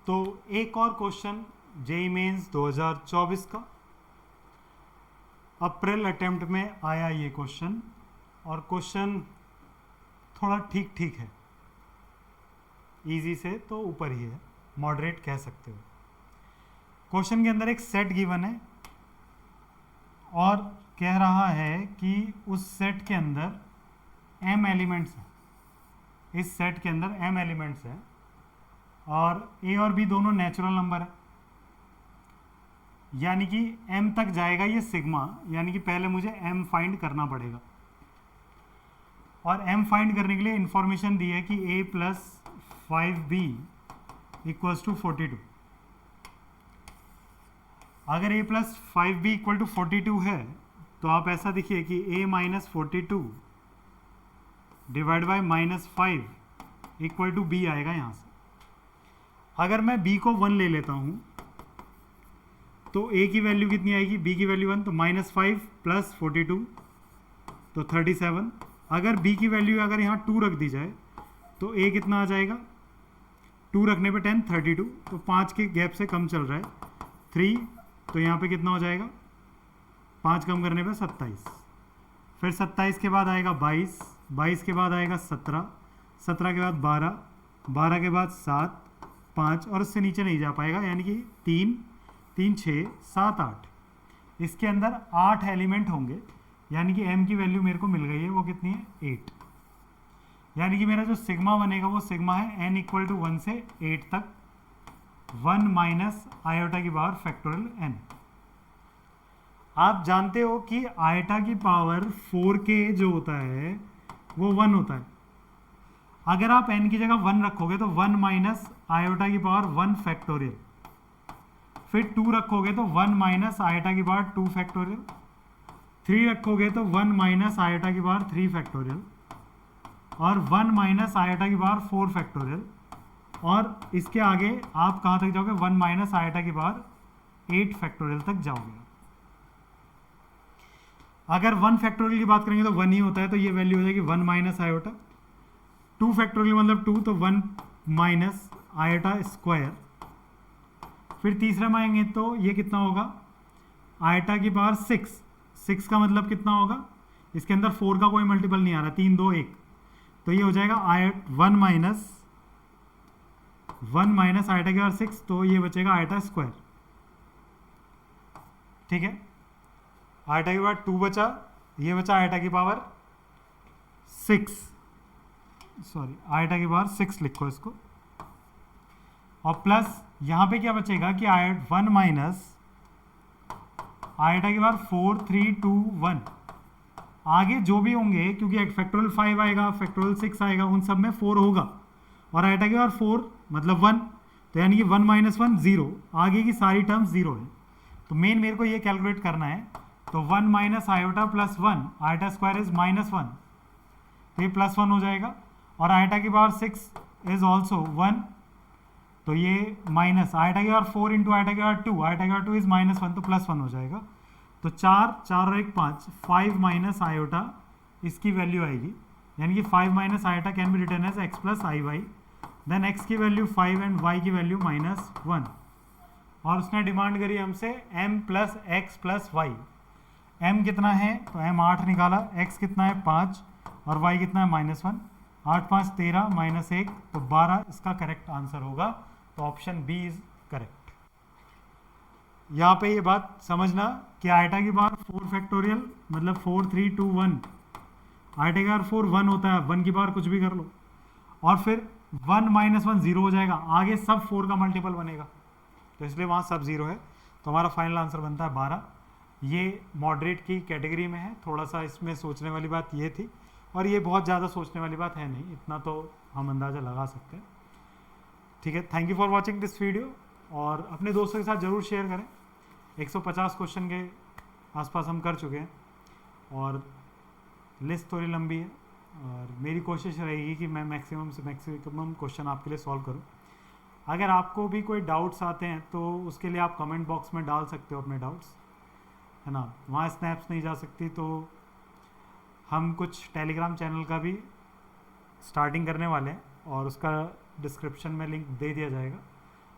तो एक और क्वेश्चन जेईई मेंस 2024 का अप्रैल अटेम्प्ट में आया ये क्वेश्चन, और क्वेश्चन थोड़ा ठीक ठीक है, इजी से तो ऊपर ही है, मॉडरेट कह सकते हो। क्वेश्चन के अंदर एक सेट गिवन है और कह रहा है कि उस सेट के अंदर m एलिमेंट्स हैं, इस सेट के अंदर m एलिमेंट्स हैं और a और b दोनों नेचुरल नंबर है, यानी कि m तक जाएगा ये सिग्मा, यानी कि पहले मुझे m फाइंड करना पड़ेगा। और m फाइंड करने के लिए इंफॉर्मेशन दी है कि a plus 5b equals to 42। अगर a plus 5b equal to 42 है तो आप ऐसा देखिए कि a minus 42 divide by minus 5 equal to b आएगा यहाँ से। अगर मैं b को 1 ले लेता हूँ तो a की वैल्यू कितनी आएगी, b की वैल्यू 1, तो माइनस 5 प्लस 42 तो 37। अगर b की वैल्यू अगर यहाँ 2 रख दी जाए तो a कितना आ जाएगा, 2 रखने पे 10 32, तो 5 के गैप से कम चल रहा है 3, तो यहाँ पे कितना हो जाएगा, 5 कम करने पे 27। फिर 27 के बाद आएगा 22, 22 के बाद आएगा 17, 17 के बाद 12, 12 के बाद 7, 5 और उससे नीचे नहीं जा पाएगा, यानी कि 3, 3, 6, 7, 8। इसके अंदर 8 एलिमेंट होंगे, यानी कि m की वैल्यू मेरे को मिल गई है, वो कितनी है 8। यानी कि मेरा जो सिग्मा बनेगा वो सिग्मा है n इक्वल टू 1 से 8 तक 1 माइनस आयोटा की पावर फैक्टोरियल n। आप जानते हो कि आयोटा की पावर 4k जो होता है वो 1 होता है। अगर आप n की जगह 1 रखोगे तो 1 माइनस आयोटा की पावर 1 फैक्टोरियल, फिर 2 रखोगे तो 1 माइनस आयोटा की पावर 2 फैक्टोरियल, 3 रखोगे तो 1 माइनस आयोटा की पावर 3 फैक्टोरियल, और 1 माइनस आयोटा की पावर 4 फैक्टोरियल, और इसके आगे आप कहाँ तक जाओगे, 1 माइनस आयोटा की पावर 8 फैक्टोरियल तक जाओगे। अगर 1 फैक्टोरियल की बात करेंगे तो 1 ही होता है, तो ये वैल्यू हो जाएगी 1 माइनस आयोटा। 2 फैक्टोरियल मतलब 2, तो 1 माइनस आयोटा स्क्वायर। फिर तीसरे में आएंगे तो ये कितना होगा, आयोटा की पावर 6, 6 का मतलब कितना होगा, इसके अंदर 4 का कोई मल्टीपल नहीं आ रहा, 3, 2, 1, तो ये हो जाएगा 1 माइनस आयोटा की पावर 6, तो ये बचेगा आयोटा स्क्वायर। ठीक है, आयोटा की पावर 2 बचा, ये बचा आयोटा की पावर 6, सॉरी आयोटा की पावर 6 लिखो इसको, और प्लस यहाँ पे क्या बचेगा कि 1 माइनस आयोटा की पावर 4, 3, 2, 1। आगे जो भी होंगे, क्योंकि फैक्टोरियल 5 आएगा, फैक्टोरियल 6 आएगा, उन सब में 4 होगा, और आयोटा की पावर 4 मतलब 1, तो यानी कि 1 माइनस 1 0, आगे की सारी टर्म्स 0 है। तो मेन मेरे को ये कैलकुलेट करना है, तो 1 minus iota plus 1, iota square is minus 1, तो ये प्लस 1 हो जाएगा, और आयोटा की पावर 6 इज ऑल्सो 1, तो ये माइनस आयोटा की पावर 4 इंटू आयोटा की पावर 2, आयोटा की पावर 2 इज माइनस 1, तो प्लस 1 हो जाएगा। तो 4, 4 और 1 5, 5 माइनस आयोटा इसकी वैल्यू आएगी, यानी कि 5 minus iota can be return as x plus I Y, then x की वैल्यू 5 एंड y की वैल्यू -1। और उसने डिमांड करी हमसे m plus x plus y. m कितना है, तो m 8 निकाला, x कितना है 5 और y कितना है -1, 8, 5, 13 -1 तो 12 इसका करेक्ट आंसर होगा, तो ऑप्शन बी इज करेक्ट। यहाँ पे ये बात समझना कि आयोटा की पावर 4 फैक्टोरियल मतलब 4, 3, 2, 1, आयोटा की पावर 4 1 होता है, 1 की पावर कुछ भी कर लो, और फिर 1 माइनस 1 0 हो जाएगा, आगे सब 4 का मल्टीपल बनेगा, तो इसलिए वहाँ सब 0 है, तो हमारा फाइनल आंसर बनता है 12। ये मॉडरेट की कैटेगरी में है, थोड़ा सा इसमें सोचने वाली बात ये थी, और ये बहुत ज़्यादा सोचने वाली बात है नहीं, इतना तो हम अंदाज़ा लगा सकते हैं। ठीक है, thank you for watching this video, और अपने दोस्तों के साथ ज़रूर शेयर करें। 150 क्वेश्चन के आसपास हम कर चुके हैं, और लिस्ट थोड़ी लंबी है, और मेरी कोशिश रहेगी कि मैं मैक्सिमम से मैक्सिमम क्वेश्चन आपके लिए सॉल्व करूं। अगर आपको भी कोई डाउट्स आते हैं तो उसके लिए आप कमेंट बॉक्स में डाल सकते हो अपने डाउट्स, है ना, वहाँ स्नैप्स नहीं जा सकती, तो हम कुछ टेलीग्राम चैनल का भी स्टार्टिंग करने वाले हैं, और उसका डिस्क्रिप्शन में लिंक दे दिया जाएगा,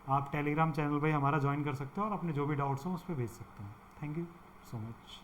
आप टेलीग्राम चैनल पे हमारा ज्वाइन कर सकते हो और अपने जो भी डाउट्स हो उस पर भेज सकते हैं। Thank you so much.